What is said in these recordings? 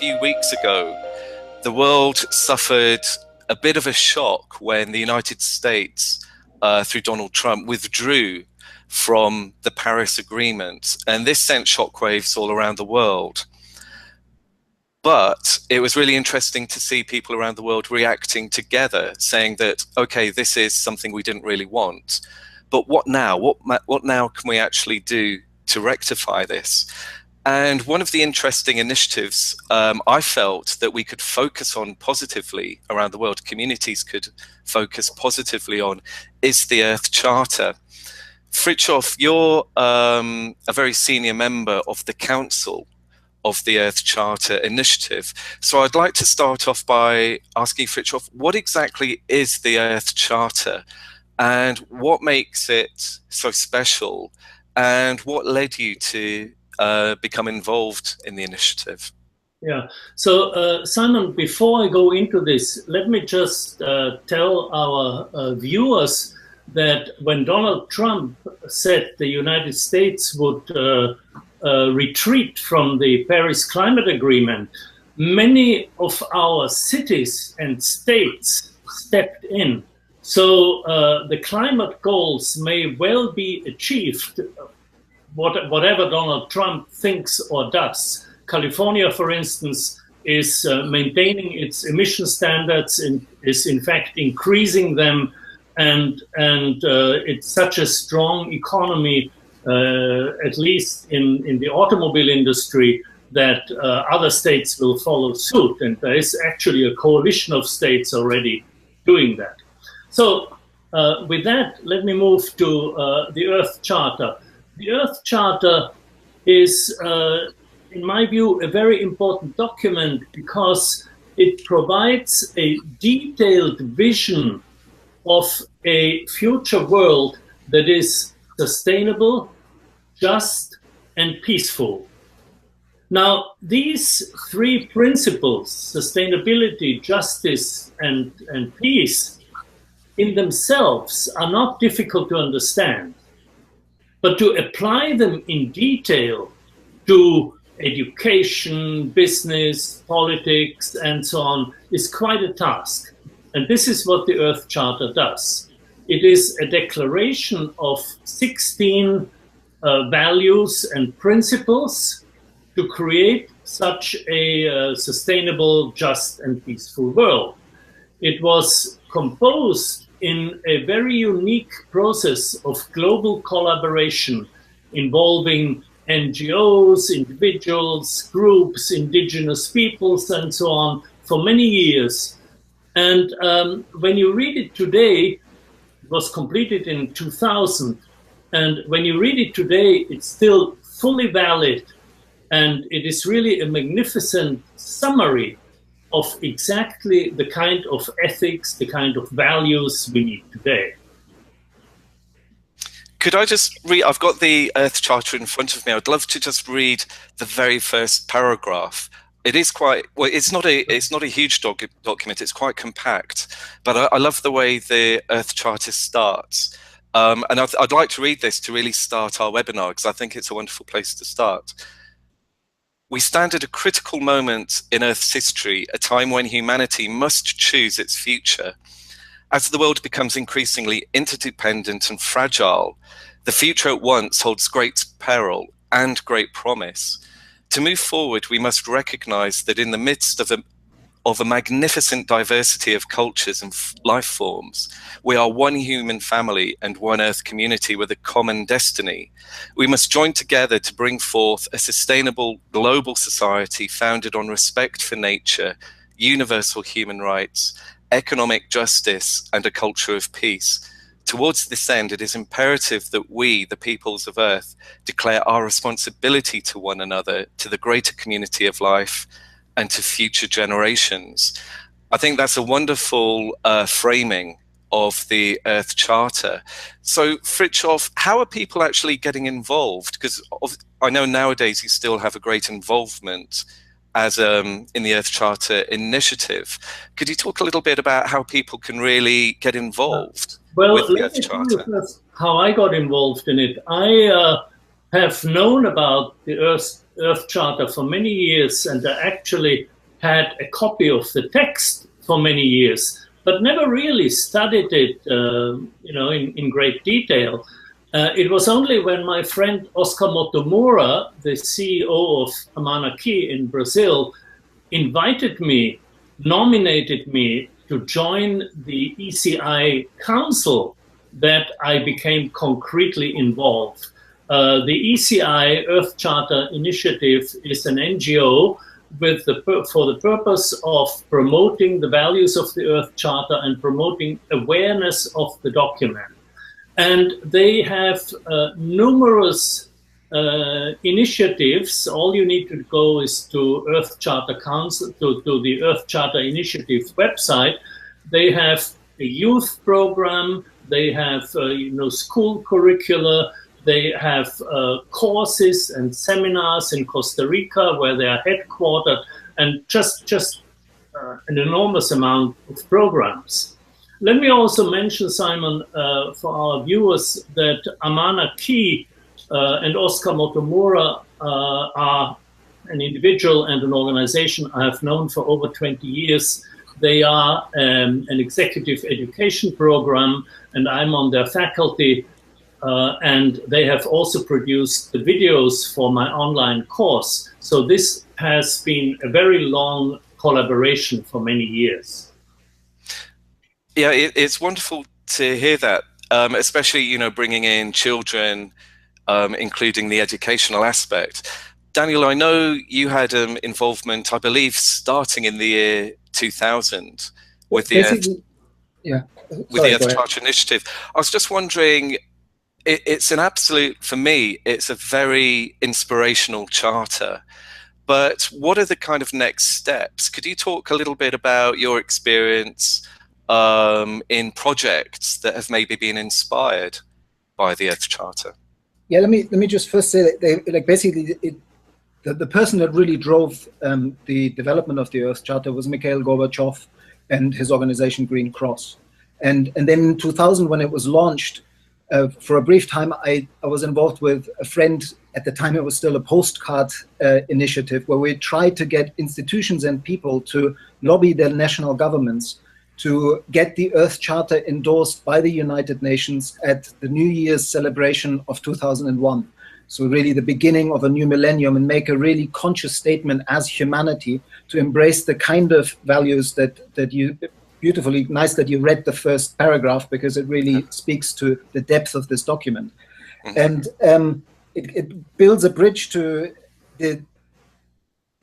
few weeks ago, the world suffered a bit of a shock when the United States, through Donald Trump, withdrew from the Paris Agreement. And this sent shockwaves all around the world. But it was really interesting to see people around the world reacting together, saying that, okay, this is something we didn't really want. But what now? What now can we actually do to rectify this? And one of the interesting initiatives I felt that we could focus on positively around the world, communities could focus positively on, is the Earth Charter. Fritjof, you're a very senior member of the Council of the Earth Charter Initiative. So I'd like to start off by asking Fritjof, what exactly is the Earth Charter and what makes it so special and what led you to become involved in the initiative? Yeah, so Simon, before I go into this, let me just tell our viewers that when Donald Trump said the United States would retreat from the Paris Climate Agreement, many of our cities and states stepped in. So the climate goals may well be achieved, whatever Donald Trump thinks or does. California, for instance, is maintaining its emission standards and is in fact increasing them. And it's such a strong economy, at least in the automobile industry, that other states will follow suit. And there is actually a coalition of states already doing that. So with that, let me move to the Earth Charter. The Earth Charter is, in my view, a very important document because it provides a detailed vision of a future world that is sustainable, just, and peaceful. Now, these three principles, sustainability, justice, and peace, in themselves are not difficult to understand. But to apply them in detail to education, business, politics, and so on is quite a task. And this is what the Earth Charter does. It is a declaration of 16 values and principles to create such a sustainable, just, and peaceful world. It was composed in a very unique process of global collaboration involving NGOs, individuals, groups, indigenous peoples, and so on for many years. And when you read it today, it was completed in 2000. And when you read it today, it's still fully valid. And it is really a magnificent summary of exactly the kind of ethics, the kind of values we need today. Could I just read, I've got the Earth Charter in front of me. I'd love to just read the very first paragraph. It is quite, well, it's not a huge document, it's quite compact, but I love the way the Earth Charter starts. And I'd like to read this to really start our webinar, because I think it's a wonderful place to start. We stand at a critical moment in Earth's history, a time when humanity must choose its future. As the world becomes increasingly interdependent and fragile, the future at once holds great peril and great promise. To move forward, we must recognize that in the midst of a magnificent diversity of cultures and life forms, we are one human family and one Earth community with a common destiny. We must join together to bring forth a sustainable global society founded on respect for nature, universal human rights, economic justice, and a culture of peace. Towards this end, it is imperative that we, the peoples of Earth, declare our responsibility to one another, to the greater community of life, and to future generations. I think that's a wonderful framing of the Earth Charter. So, Fritjof, how are people actually getting involved? Because I know nowadays you still have a great involvement as in the Earth Charter initiative. Could you talk a little bit about how people can really get involved with the Earth Charter? How I got involved in it. I have known about the Earth Charter for many years, and I actually had a copy of the text for many years, but never really studied it, in great detail. It was only when my friend Oscar Motomura, the CEO of Amana Key in Brazil, invited me, nominated me to join the ECI Council, that I became concretely involved. The ECI Earth Charter Initiative is an NGO for the purpose of promoting the values of the Earth Charter and promoting awareness of the document. And they have numerous initiatives. All you need to go is to Earth Charter Council, to the Earth Charter Initiative website. They have a youth program. They have school curricula. They have courses and seminars in Costa Rica where they are headquartered, and just an enormous amount of programs. Let me also mention, Simon, for our viewers, that Amana Key and Oscar Motomura are an individual and an organization I have known for over 20 years. They are an executive education program, and I'm on their faculty. And they have also produced the videos for my online course. So this has been a very long collaboration for many years. Yeah, it's wonderful to hear that, especially, bringing in children, including the educational aspect. Daniel, I know you had involvement, I believe, starting in the year 2000 with the Earth Charter Initiative. I was just wondering, it's an absolute, for me, it's a very inspirational charter. But what are the kind of next steps? Could you talk a little bit about your experience in projects that have maybe been inspired by the Earth Charter? Yeah, let me just first say that basically the person that really drove the development of the Earth Charter was Mikhail Gorbachev and his organization Green Cross. And then in 2000, when it was launched, for a brief time, I was involved with a friend. At the time, it was still a postcard initiative where we tried to get institutions and people to lobby their national governments to get the Earth Charter endorsed by the United Nations at the New Year's celebration of 2001. So really the beginning of a new millennium, and make a really conscious statement as humanity to embrace the kind of values that you, beautifully nice that you read the first paragraph, because it really speaks to the depth of this document. And it builds a bridge to the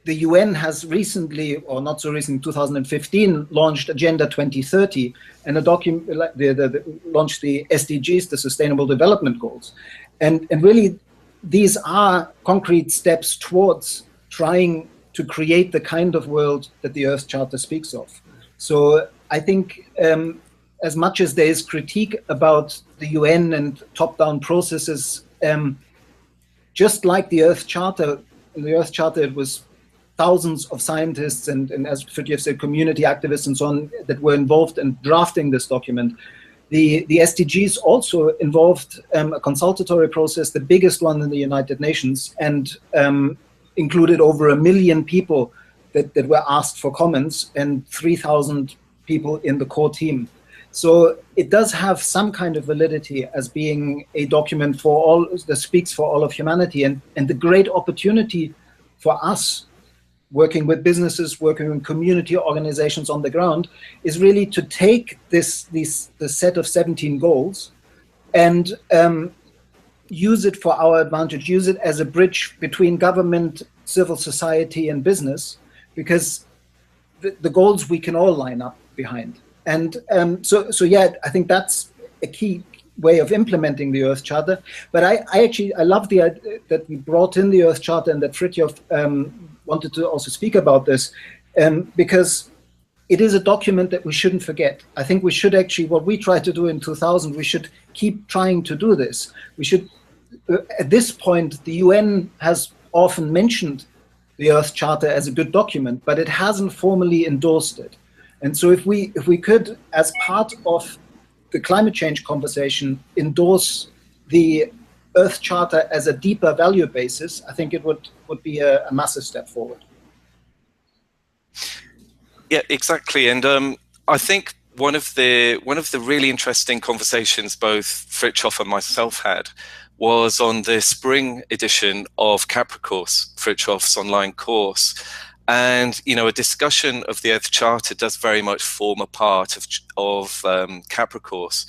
UN has recently, or not so recent, 2015, launched Agenda 2030, and launched the SDGs, the Sustainable Development Goals. And really, these are concrete steps towards trying to create the kind of world that the Earth Charter speaks of. So I think as much as there is critique about the UN and top-down processes, just like the Earth Charter, in the Earth Charter it was thousands of scientists and as Fritjof said, community activists and so on that were involved in drafting this document. The SDGs also involved a consultatory process, the biggest one in the United Nations, and included over 1 million people that were asked for comments, and 3,000 people in the core team. So it does have some kind of validity as being a document for all, that speaks for all of humanity, and the great opportunity for us working with businesses, working with community organizations on the ground, is really to take the set of 17 goals and use it for our advantage, use it as a bridge between government, civil society, and business, because the goals we can all line up behind. And so yeah, I think that's a key way of implementing the Earth Charter. But I love the idea that we brought in the Earth Charter, and that Fritjof wanted to also speak about this, because it is a document that we shouldn't forget. I think we should actually, what we tried to do in 2000, we should keep trying to do this. We should, at this point, the UN has often mentioned the Earth Charter as a good document, but it hasn't formally endorsed it. And so if we could, as part of the climate change conversation, endorse the Earth Charter as a deeper value basis, I think it would be a massive step forward. Yeah, exactly. And I think one of the really interesting conversations both Fritjof and myself had was on the spring edition of Capra course, Fritjof's online course. And a discussion of the Earth Charter does very much form a part of Capra course.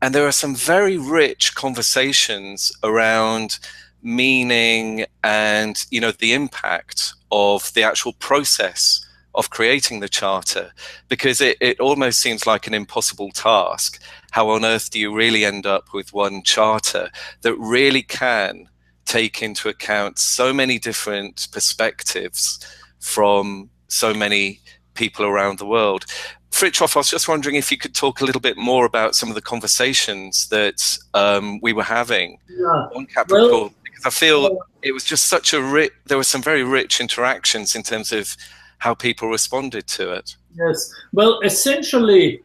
And there are some very rich conversations around meaning and the impact of the actual process of creating the charter, because it almost seems like an impossible task. How on earth do you really end up with one charter that really can take into account so many different perspectives from so many people around the world? Fritjof, I was just wondering if you could talk a little bit more about some of the conversations that we were having on Capricorn, because I feel it was just such a there were some very rich interactions in terms of how people responded to it. Yes. Well, essentially,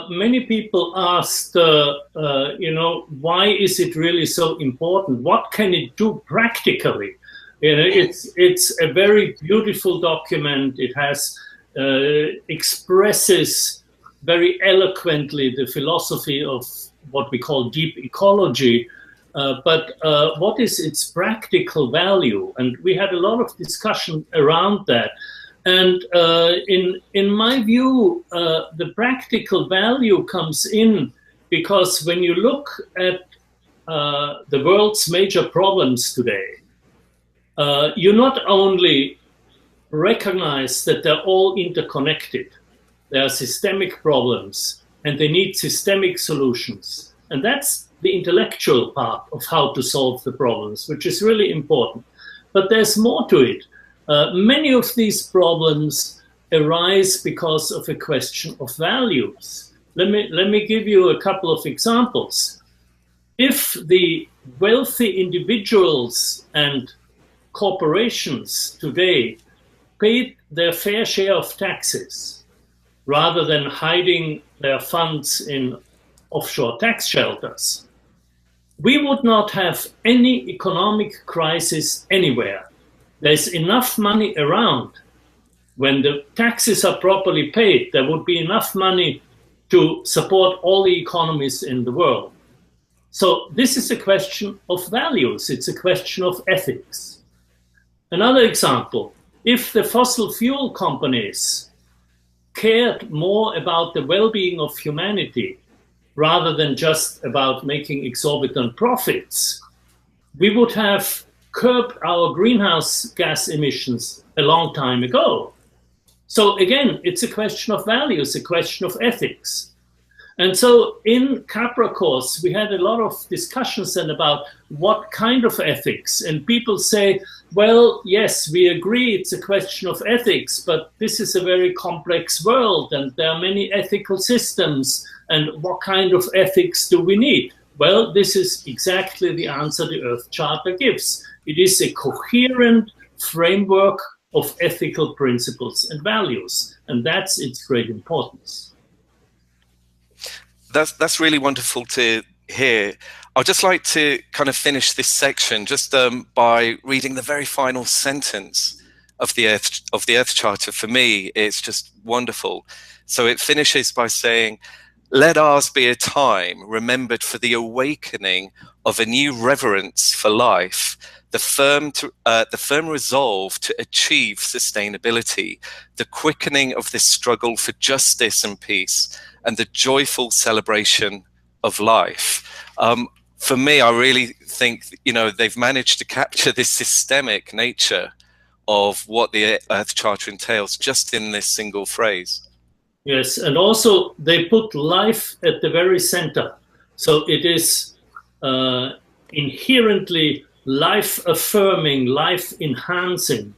many people asked, why is it really so important? What can it do practically? It's a very beautiful document. It has expresses very eloquently the philosophy of what we call deep ecology. But what is its practical value? And we had a lot of discussion around that. And in my view, the practical value comes in because when you look at the world's major problems today, you not only recognize that they're all interconnected, there are systemic problems and they need systemic solutions. And that's the intellectual part of how to solve the problems, which is really important. But there's more to it. Many of these problems arise because of a question of values. Let me give you a couple of examples. If the wealthy individuals and corporations today paid their fair share of taxes rather than hiding their funds in offshore tax shelters, we would not have any economic crisis anywhere. There's enough money around. When the taxes are properly paid, there would be enough money to support all the economies in the world. So this is a question of values. It's a question of ethics. Another example, if the fossil fuel companies cared more about the well-being of humanity rather than just about making exorbitant profits, we would have curbed our greenhouse gas emissions a long time ago. So again, it's a question of values, a question of ethics. And so in Capra course, we had a lot of discussions then about what kind of ethics. And people say, well, yes, we agree it's a question of ethics, but this is a very complex world and there are many ethical systems. And what kind of ethics do we need? Well, this is exactly the answer the Earth Charter gives. It is a coherent framework of ethical principles and values, and that's its great importance. That's really wonderful to hear. I'd just like to kind of finish this section just by reading the very final sentence of the Earth Charter. For me, it's just wonderful. So it finishes by saying, "Let ours be a time remembered for the awakening of a new reverence for life, the firm resolve to achieve sustainability, the quickening of this struggle for justice and peace, and the joyful celebration of life." For me, I really think, they've managed to capture this systemic nature of what the Earth Charter entails just in this single phrase. Yes, and also they put life at the very center. So it is inherently life-affirming, life-enhancing.